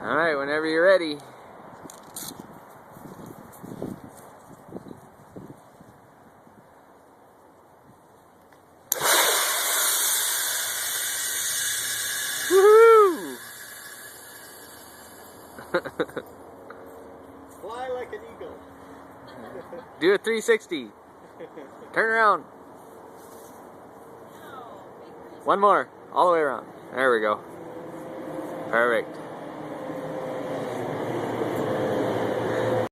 Alright, whenever you're ready. Woohoo! Fly like an eagle. Do a 360. Turn around. One more. All the way around. There we go. Perfect.